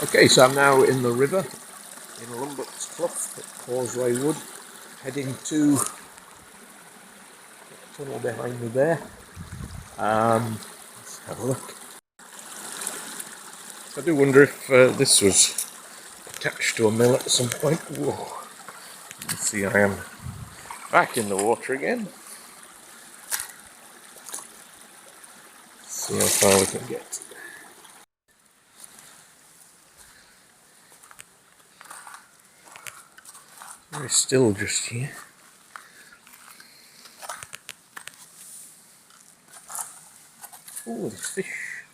Okay, so I'm now in the river in Lumbutts Clough at Causeway Wood, heading to the tunnel behind me there. Let's have a look. I do wonder if this was attached to a mill at some point. Whoa. You can see I am back in the water again. Let's see how far we can get. Very still just here. Oh, there's fish.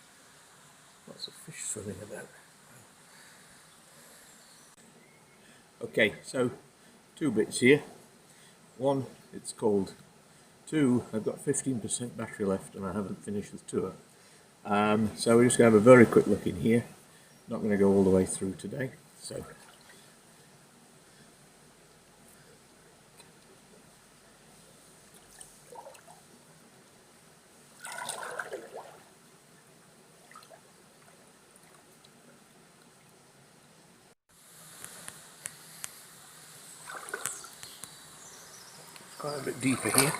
Lots of fish swimming about. Okay, so two bits here. One, it's cold. Two, I've got 15% battery left and I haven't finished the tour. So we're just going to have a very quick look in here. Not going to go all the way through today. So quite a bit deeper here.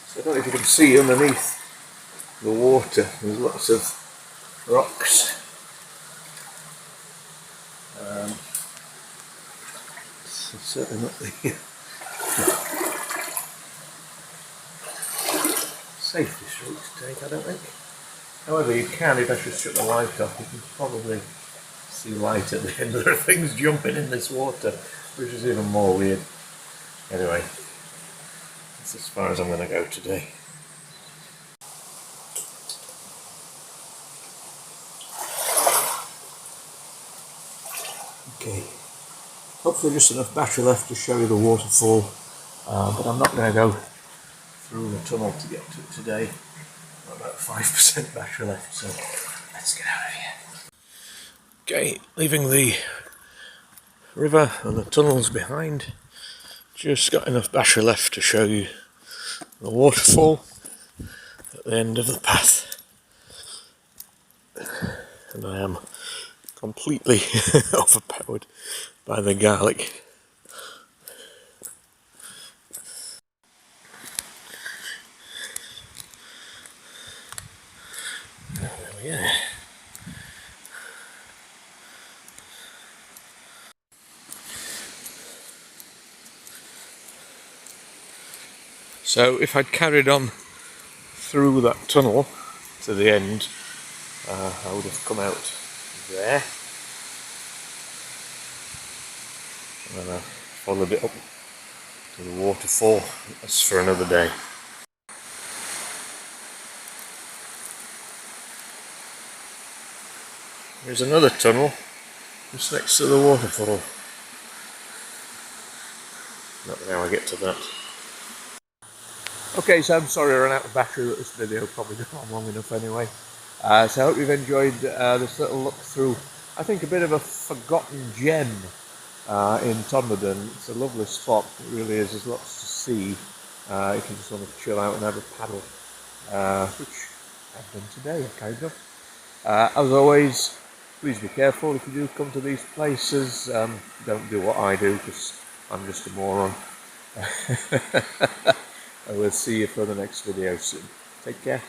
So I don't know if you can see underneath the water, there's lots of rocks. So certainly not the safest route to take, I don't think. However, you can, if I should shut the light off, you can probably see light at the end. There are things jumping in this water, which is even more weird. Anyway, that's as far as I'm going to go today. Okay, hopefully just enough battery left to show you the waterfall, but I'm not going to go through the tunnel to get to it today. I've got about 5% battery left, so let's get out of here. Okay, leaving the river and the tunnels behind. Just got enough battery left to show you the waterfall at the end of the path. And I am completely overpowered by the garlic. There we are. So if I'd carried on through that tunnel to the end, I would have come out there. And then I followed it up to the waterfall. That's for another day. There's another tunnel just next to the waterfall. Not how I get to that. Okay, so I'm sorry I ran out of battery, but this video probably gone on long enough anyway. So I hope you've enjoyed this little look through, I think, a bit of a forgotten gem in Todmorden. It's a lovely spot, it really is. There's lots to see if you just want to chill out and have a paddle, which I've done today, kind of. As always, please be careful if you do come to these places. Don't do what I do, because I'm just a moron. I will see you for the next video soon. Take care.